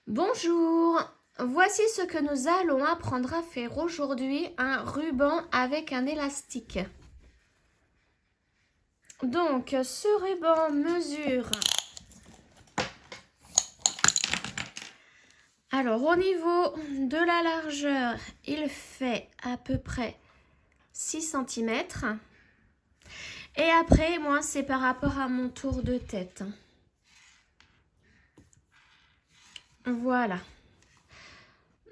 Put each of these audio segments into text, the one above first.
Bonjour, voici ce que nous allons apprendre à faire aujourd'hui, un ruban avec un élastique. Donc ce ruban mesure, alors au niveau de la largeur, il fait à peu près 6 cm. Et après, moi c'est par rapport à mon tour de tête. Voilà.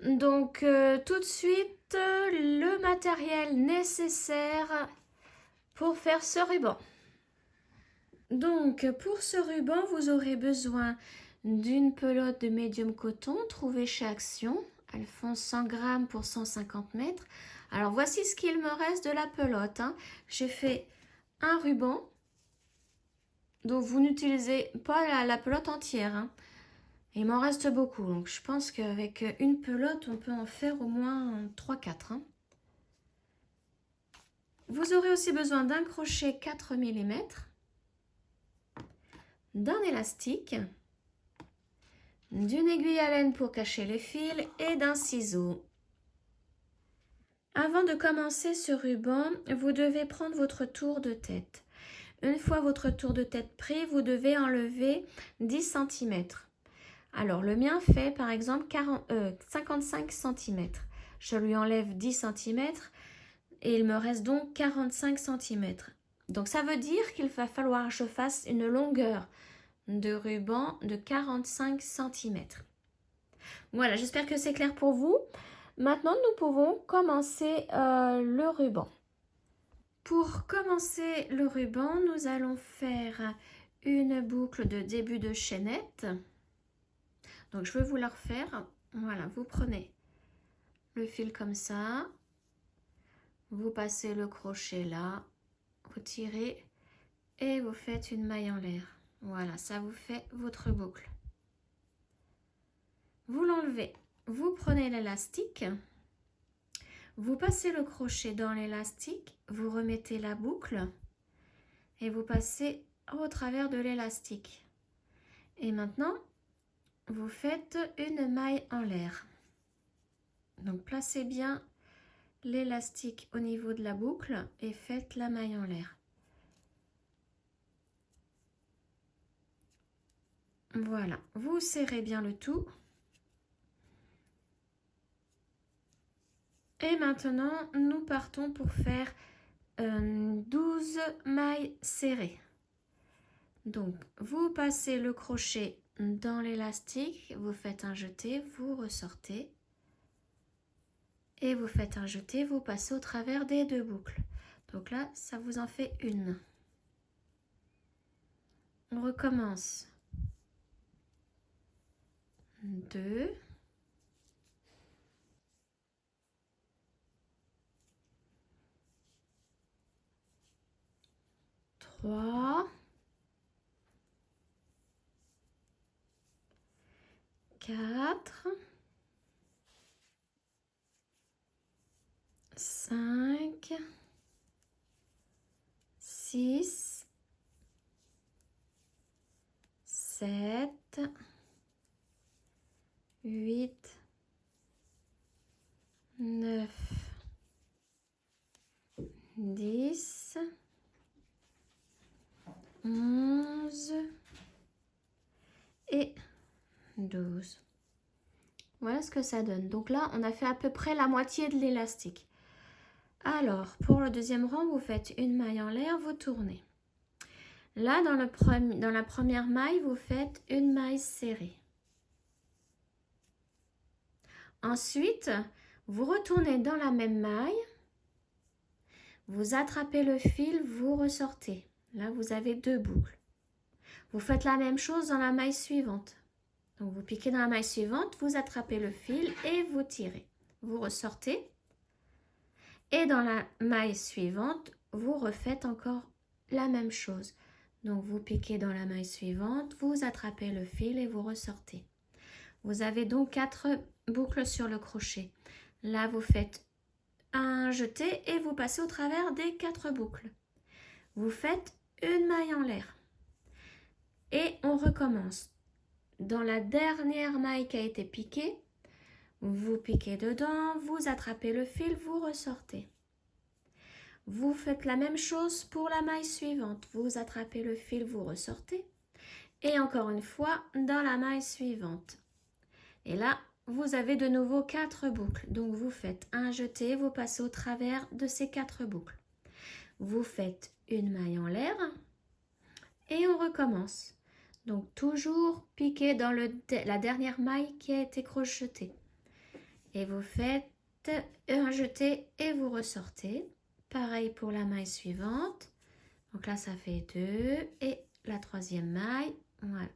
Donc tout de suite, le matériel nécessaire pour faire ce ruban. Donc pour ce ruban, vous aurez besoin d'une pelote de médium coton trouvée chez Action. Elles font 100 grammes pour 150 mètres. Alors voici ce qu'il me reste de la pelote. J'ai fait un ruban. Donc vous n'utilisez pas la pelote entière. Il m'en reste beaucoup. Donc je pense qu'avec une pelote, on peut en faire au moins 3-4. Vous aurez aussi besoin d'un crochet 4 mm, d'un élastique, d'une aiguille à laine pour cacher les fils et d'un ciseau. Avant de commencer ce ruban, vous devez prendre votre tour de tête. Une fois votre tour de tête pris, vous devez enlever 10 cm. Alors le mien fait par exemple 55 cm. Je lui enlève 10 cm et il me reste donc 45 cm. Donc ça veut dire qu'il va falloir que je fasse une longueur de ruban de 45 cm. Voilà, j'espère que c'est clair pour vous. Maintenant, nous pouvons commencer le ruban. Pour commencer le ruban, nous allons faire une boucle de début de chaînette. Donc, je vais vous la refaire. Voilà, vous prenez le fil comme ça. Vous passez le crochet là. Vous tirez et vous faites une maille en l'air. Voilà, ça vous fait votre boucle. Vous l'enlevez. Vous prenez l'élastique. Vous passez le crochet dans l'élastique, vous remettez la boucle et vous passez au travers de l'élastique. Et maintenant, vous faites une maille en l'air. Donc placez bien l'élastique au niveau de la boucle et faites la maille en l'air. Voilà, vous serrez bien le tout. Et maintenant, nous partons pour faire 12 mailles serrées. Donc, vous passez le crochet dans l'élastique, vous faites un jeté, vous ressortez. Et vous faites un jeté, vous passez au travers des deux boucles. Donc là, ça vous en fait une. On recommence. 2. 3. 4. 5. 6. 7. 8. 9. 10. 11 et 12. Voilà ce que ça donne. Donc là, on a fait à peu près la moitié de l'élastique. Alors, pour le deuxième rang, vous faites une maille en l'air, vous tournez. Là, dans la première maille, vous faites une maille serrée. Ensuite, vous retournez dans la même maille. Vous attrapez le fil, vous ressortez. Là, vous avez deux boucles. Vous faites la même chose dans la maille suivante. Donc, vous piquez dans la maille suivante, vous attrapez le fil et vous tirez. Vous ressortez. Et dans la maille suivante, vous refaites encore la même chose. Donc, vous piquez dans la maille suivante, vous attrapez le fil et vous ressortez. Vous avez donc 4 boucles sur le crochet. Là, vous faites un jeté et vous passez au travers des 4 boucles. Vous faites une maille en l'air. Et on recommence. dans la dernière maille qui a été piquée, vous piquez dedans, vous attrapez le fil, vous ressortez. Vous faites la même chose pour la maille suivante. Vous attrapez le fil, vous ressortez. Et encore une fois, dans la maille suivante. Et là, vous avez de nouveau 4 boucles. Donc, vous faites un jeté, vous passez au travers de ces 4 boucles. Vous faites une maille en l'air et on recommence. Donc, toujours piquer dans la dernière maille qui a été crochetée. Et vous faites un jeté et vous ressortez. Pareil pour la maille suivante. Donc là, ça fait 2 et la troisième maille. Voilà.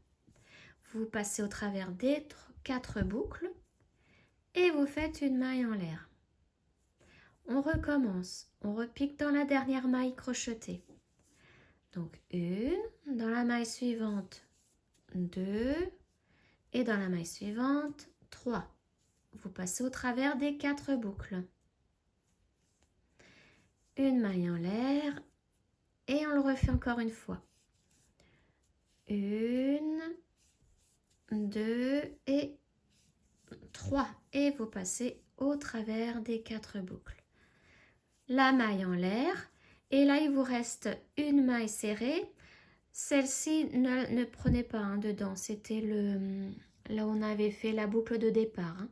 Vous passez au travers des 4 boucles et vous faites une maille en l'air. On recommence. On repique dans la dernière maille crochetée. Donc une, dans la maille suivante 2 et dans la maille suivante 3. Vous passez au travers des 4 boucles. Une maille en l'air et on le refait encore une fois. 1, 2 et 3 et vous passez au travers des 4 boucles. La maille en l'air et là il vous reste une maille serrée. Celle-ci ne prenez pas dedans, c'était là où on avait fait la boucle de départ.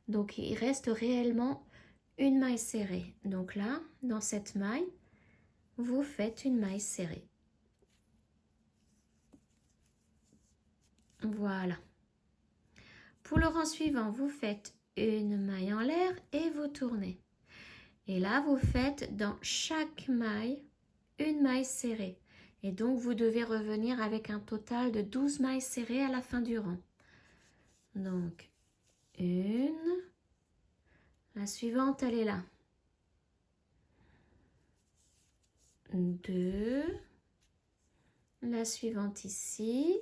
Donc il reste réellement une maille serrée. Donc là, dans cette maille, vous faites une maille serrée. Voilà. Pour le rang suivant, vous faites une maille en l'air et vous tournez. Et là, vous faites dans chaque maille une maille serrée. Et donc, vous devez revenir avec un total de 12 mailles serrées à la fin du rang. Donc, une. La suivante, elle est là. 2. La suivante ici.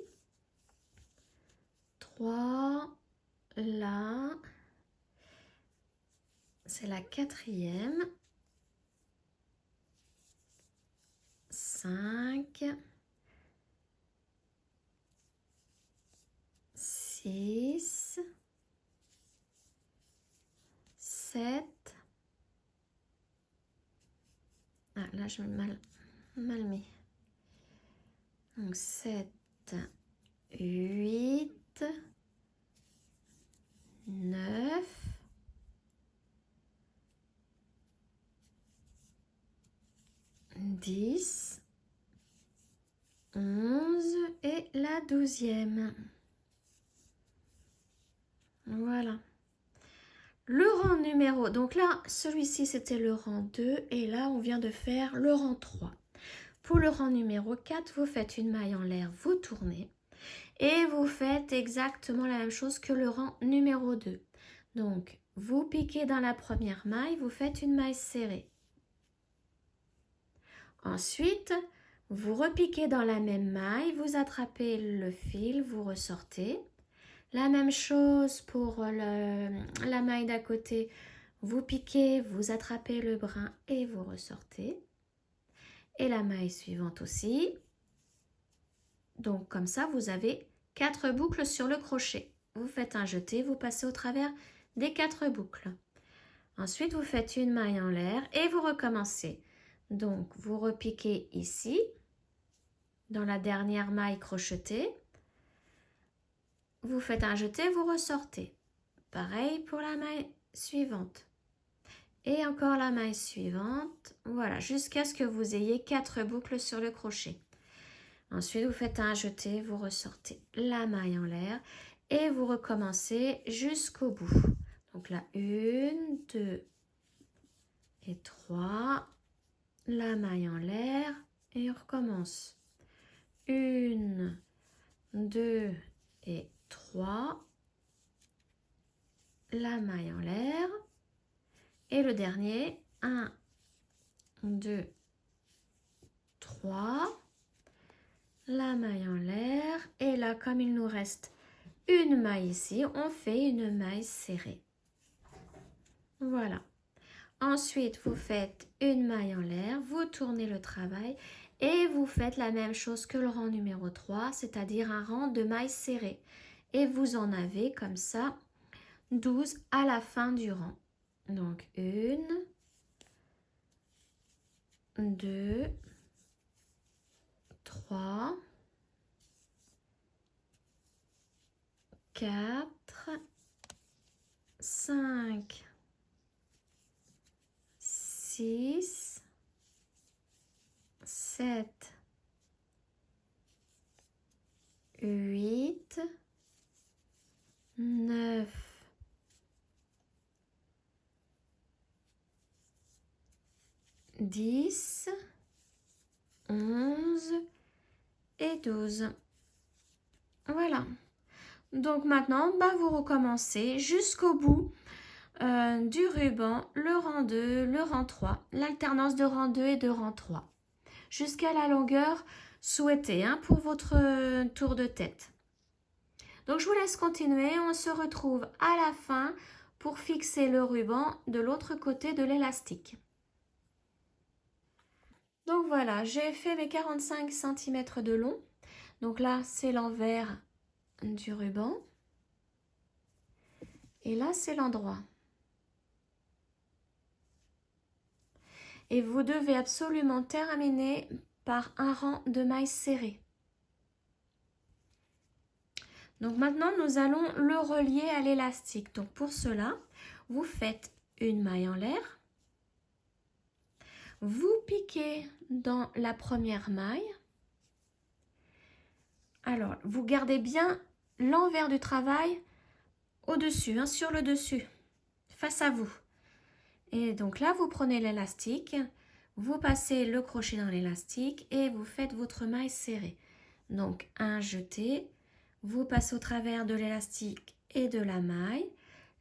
3. Là. C'est la 4e. 5. 6. 7. Ah, là, je me mal mis. Donc, 7, 8, 9, 10, 11 et la 12e. Voilà. Le rang numéro, donc là, celui-ci c'était le rang 2 et là on vient de faire le rang 3. Pour le rang numéro 4, vous faites une maille en l'air, vous tournez et vous faites exactement la même chose que le rang numéro 2. Donc, vous piquez dans la première maille, vous faites une maille serrée. Ensuite, vous repiquez dans la même maille, vous attrapez le fil, vous ressortez. La même chose pour la maille d'à côté, vous piquez, vous attrapez le brin et vous ressortez. Et la maille suivante aussi. Donc comme ça, vous avez 4 boucles sur le crochet. Vous faites un jeté, vous passez au travers des 4 boucles. Ensuite, vous faites une maille en l'air et vous recommencez. Donc, vous repiquez ici, dans la dernière maille crochetée. Vous faites un jeté, vous ressortez. Pareil pour la maille suivante. Et encore la maille suivante. Voilà, jusqu'à ce que vous ayez 4 boucles sur le crochet. Ensuite, vous faites un jeté, vous ressortez la maille en l'air et vous recommencez jusqu'au bout. Donc là, 1, 2 et 3. La maille en l'air et on recommence. 1, 2 et 3. La maille en l'air. Et le dernier, 1, 2, 3. La maille en l'air. Et là, comme il nous reste une maille ici, on fait une maille serrée. Voilà. Ensuite, vous faites une maille en l'air, vous tournez le travail et vous faites la même chose que le rang numéro 3, c'est-à-dire un rang de mailles serrées. et vous en avez comme ça 12 à la fin du rang. Donc 1, 2, 3, 4, 5, 6, 7, 8, 9, 10, 11 et 12. Voilà. Donc maintenant, vous recommencez jusqu'au bout du ruban, le rang 2, le rang 3, l'alternance de rang 2 et de rang 3, jusqu'à la longueur souhaitée pour votre tour de tête. Donc je vous laisse continuer, on se retrouve à la fin pour fixer le ruban de l'autre côté de l'élastique. Donc voilà, j'ai fait mes 45 cm de long. Donc là, c'est l'envers du ruban. Et là, c'est l'endroit. Et vous devez absolument terminer par un rang de mailles serrées. Donc maintenant, nous allons le relier à l'élastique. Donc pour cela, vous faites une maille en l'air. Vous piquez dans la première maille. Alors, vous gardez bien l'envers du travail au-dessus, sur le dessus, face à vous. Et donc là, vous prenez l'élastique, vous passez le crochet dans l'élastique et vous faites votre maille serrée. Donc, un jeté, vous passez au travers de l'élastique et de la maille.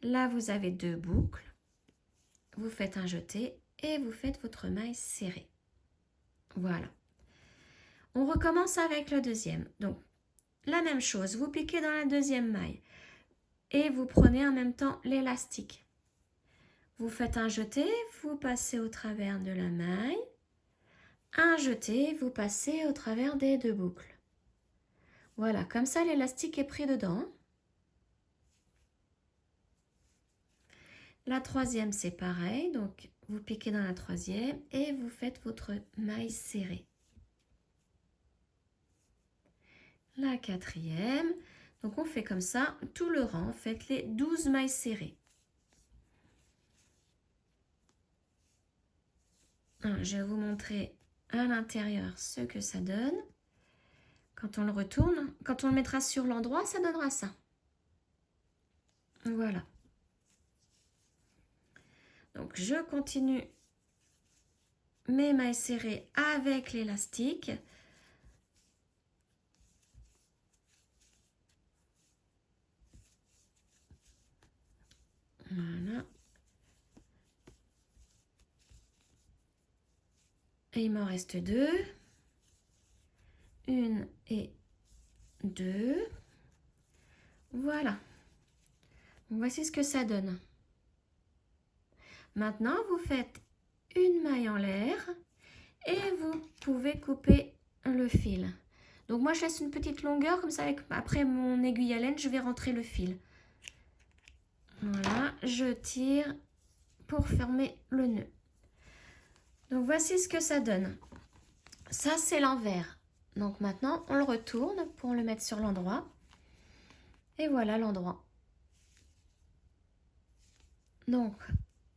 Là, vous avez 2 boucles. Vous faites un jeté et vous faites votre maille serrée. Voilà. On recommence avec le deuxième. Donc, la même chose, vous piquez dans la deuxième maille et vous prenez en même temps l'élastique. Vous faites un jeté, vous passez au travers de la maille. Un jeté, vous passez au travers des 2 boucles. Voilà, comme ça l'élastique est pris dedans. La troisième, c'est pareil. Donc, vous piquez dans la troisième et vous faites votre maille serrée. La quatrième. Donc, on fait comme ça tout le rang. Faites les 12 mailles serrées. Je vais vous montrer à l'intérieur ce que ça donne. Quand on le retourne, quand on le mettra sur l'endroit, ça donnera ça. Voilà. Donc, je continue mes mailles serrées avec l'élastique. Voilà. Et il m'en reste 2. 1 et 2. Voilà. Voici ce que ça donne. Maintenant, vous faites une maille en l'air et vous pouvez couper le fil. Donc moi, je laisse une petite longueur, comme ça, après mon aiguille à laine, je vais rentrer le fil. Voilà, je tire pour fermer le nœud. Donc voici ce que ça donne. Ça, c'est l'envers. Donc maintenant, on le retourne pour le mettre sur l'endroit. Et voilà l'endroit. Donc,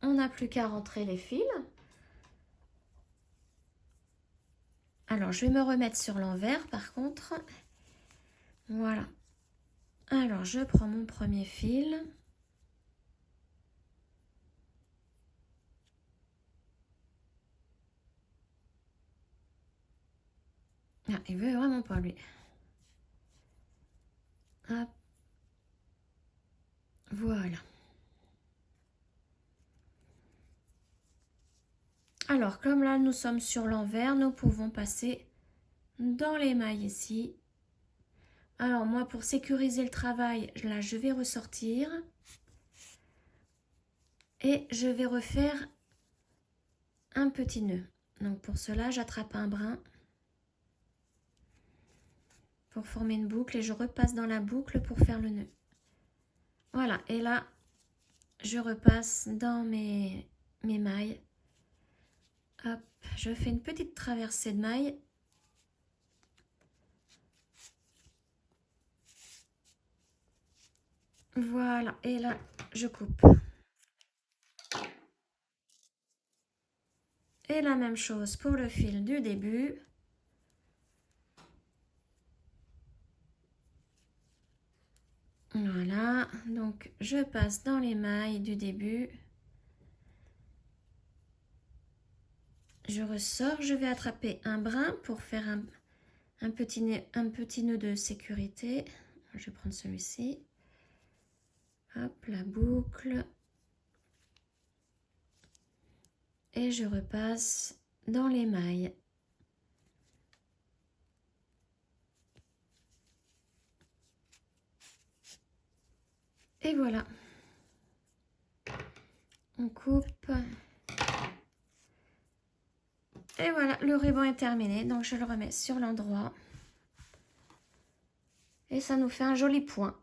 on n'a plus qu'à rentrer les fils. Alors, je vais me remettre sur l'envers par contre. Voilà. Alors, je prends mon premier fil. Ah, il veut vraiment pas lui. Hop. Voilà. Alors, comme là, nous sommes sur l'envers, nous pouvons passer dans les mailles ici. Alors, moi, pour sécuriser le travail, là, je vais ressortir. Et je vais refaire un petit nœud. Donc, pour cela, j'attrape un brin. pour former une boucle et je repasse dans la boucle pour faire le nœud. Voilà, et là, je repasse dans mes mailles. Hop, je fais une petite traversée de mailles. Voilà, et là, je coupe. Et la même chose pour le fil du début. Voilà, donc je passe dans les mailles du début. Je ressors, je vais attraper un brin pour faire un petit nœud de sécurité. Je vais prendre celui-ci. Hop, la boucle. Et je repasse dans les mailles. Et voilà. On coupe. Et voilà, le ruban est terminé. Donc je le remets sur l'endroit. Et ça nous fait un joli point.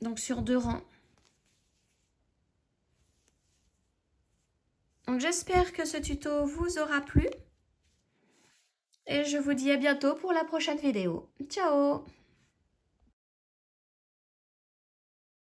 Donc sur 2 rangs. Donc j'espère que ce tuto vous aura plu. Et je vous dis à bientôt pour la prochaine vidéo. Ciao!